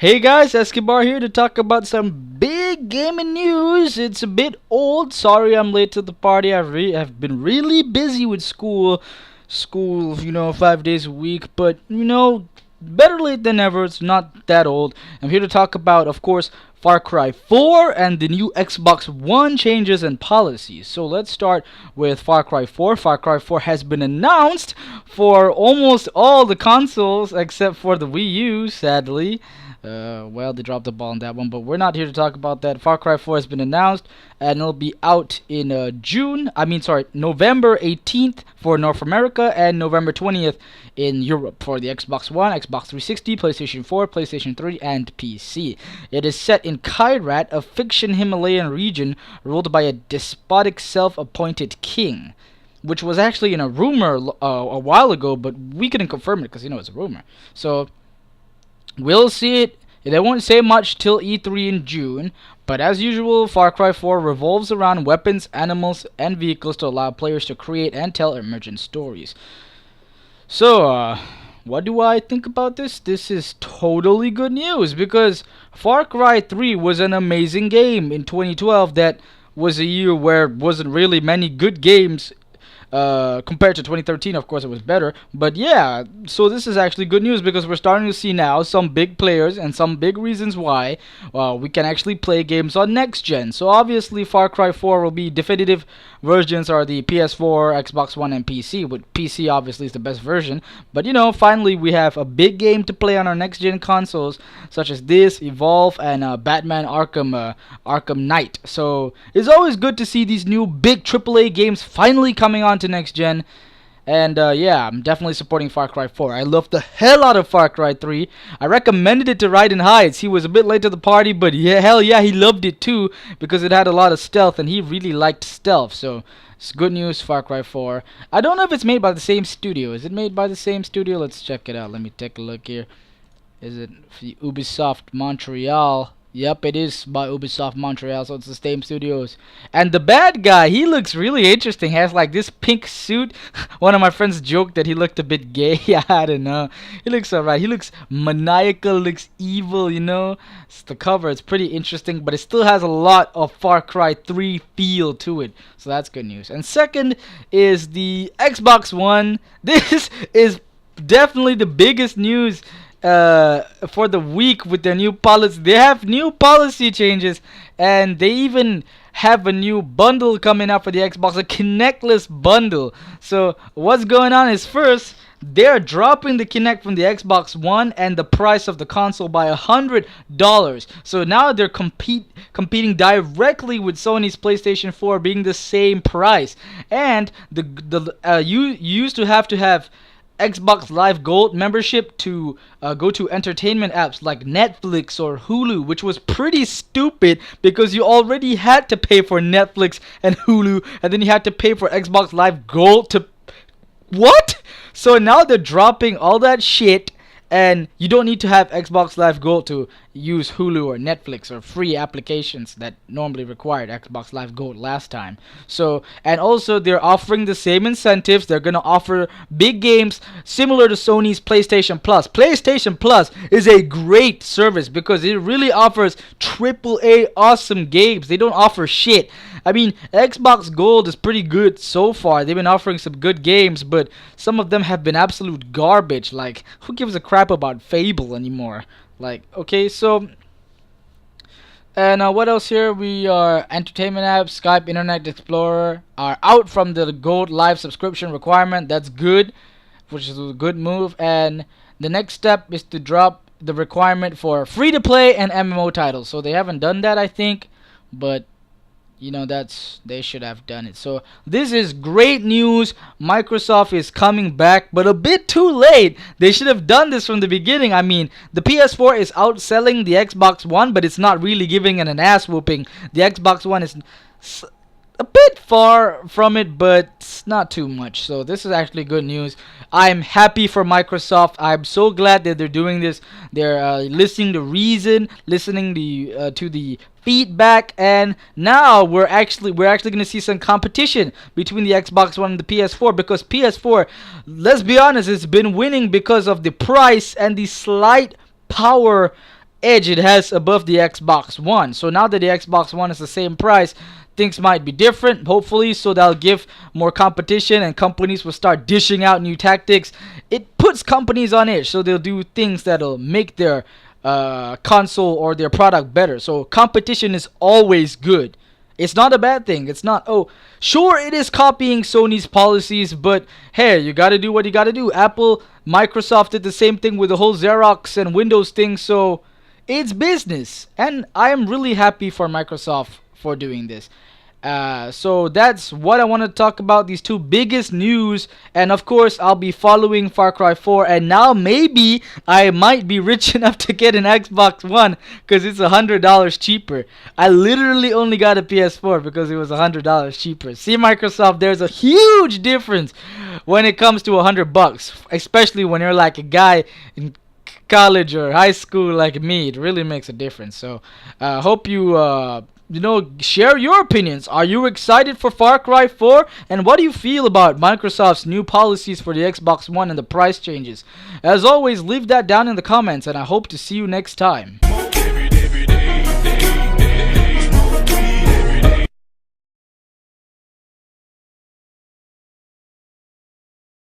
Hey guys, Eskibar here to talk about some big gaming news. It's a bit old. Sorry I'm late to the party. I've been really busy with school. School, 5 days a week. But, better late than never. It's not that old. I'm here to talk about, of course, Far Cry 4 and the new Xbox One changes and policies. So let's start with Far Cry 4. Far Cry 4 has been announced for almost all the consoles except for the Wii U, sadly. Well, they dropped the ball on that one, but we're not here to talk about that. Far Cry 4 has been announced, and it'll be out in November 18th for North America and November 20th in Europe for the Xbox One, Xbox 360, PlayStation 4, PlayStation 3, and PC. It is set in Kyrat, a fiction Himalayan region ruled by a despotic self-appointed king, which was actually in a rumor a while ago, but we couldn't confirm it because, it's a rumor. So we'll see it. They won't say much till E3 in June, but as usual, Far Cry 4 revolves around weapons, animals, and vehicles to allow players to create and tell emergent stories. So, what do I think about this? This is totally good news because Far Cry 3 was an amazing game in 2012. That was a year where wasn't really many good games. Compared to 2013, of course, it was better. But yeah, so this is actually good news because we're starting to see now some big players and some big reasons why we can actually play games on next gen. So obviously, Far Cry 4 will be definitive versions are the PS4, Xbox One, and PC. With PC, obviously, is the best version. But finally, we have a big game to play on our next gen consoles, such as this, Evolve, and Batman Arkham Knight. So it's always good to see these new big AAA games finally coming on to next gen. And yeah, I'm definitely supporting Far Cry 4. I love the hell out of Far Cry 3. I recommended it to RaidenHides. He was a bit late to the party, but yeah, hell yeah, he loved it too because it had a lot of stealth and he really liked stealth. So it's good news, Far Cry 4. I don't know if it's made by the same studio. Is it made by the same studio? Let's check it out. Let me take a look here. Is it Ubisoft Montreal? Yep, it is by Ubisoft Montreal, so it's the same studios. And the bad guy, he looks really interesting. Has like this pink suit. One of my friends joked that he looked a bit gay. I don't know. He looks alright. He looks maniacal, looks evil, It's the cover, it's pretty interesting, but it still has a lot of Far Cry 3 feel to it. So that's good news. And second is the Xbox One. This is definitely the biggest news for the week with their new policy. They have new policy changes, and they even have a new bundle coming out for the Xbox, a Kinectless bundle. So what's going on is first, they're dropping the Kinect from the Xbox One and the price of the console by $100. So now they're competing directly with Sony's PlayStation 4 being the same price. And you used to have Xbox Live Gold membership to go to entertainment apps like Netflix or Hulu, which was pretty stupid because you already had to pay for Netflix and Hulu, and then you had to pay for Xbox Live Gold to... What? So now they're dropping all that shit, and you don't need to have Xbox Live Gold to use Hulu or Netflix or free applications that normally required Xbox Live Gold last time. So, and also they're offering the same incentives. They're going to offer big games similar to Sony's PlayStation Plus. PlayStation Plus is a great service because it really offers AAA awesome games. They don't offer shit. I mean, Xbox Gold is pretty good so far. They've been offering some good games, but some of them have been absolute garbage. Like, who gives a crap about Fable anymore? Like, okay, so... And what else here? We are entertainment apps, Skype, Internet Explorer are out from the Gold Live subscription requirement. That's good, which is a good move. And the next step is to drop the requirement for free-to-play and MMO titles. So they haven't done that, I think, but... they should have done it. So this is great news. Microsoft is coming back, but a bit too late. They should have done this from the beginning. I mean, the PS4 is outselling the Xbox One, but it's not really giving it an ass whooping. The Xbox One is a bit far from it, but not too much. So this is actually good news. I'm happy for Microsoft. I'm so glad that they're doing this. They're listening to reason, listening to the feedback, and now we're actually going to see some competition between the Xbox One and the PS4, because PS4, let's be honest, it's been winning because of the price and the slight power edge it has above the Xbox One. So now that the Xbox One is the same price, things might be different, hopefully, so that'll give more competition and companies will start dishing out new tactics. It puts companies on edge, so they'll do things that'll make their console or their product better. So competition is always good. It's not a bad thing. It's not, oh, sure, it is copying Sony's policies, but hey, you gotta do what you gotta do. Apple, Microsoft did the same thing with the whole Xerox and Windows thing, so it's business. And I am really happy for Microsoft for doing this. So that's what I want to talk about, these two biggest news. And of course, I'll be following Far Cry 4, and now maybe I might be rich enough to get an Xbox One because it's $100 cheaper. I literally only got a PS4 because it was $100 cheaper. See, Microsoft, there's a huge difference when it comes to $100, especially when you're like a guy in college or high school like me. It really makes a difference. So hope you share your opinions. Are you excited for Far Cry 4? And what do you feel about Microsoft's new policies for the Xbox One and the price changes? As always, leave that down in the comments, and I hope to see you next time.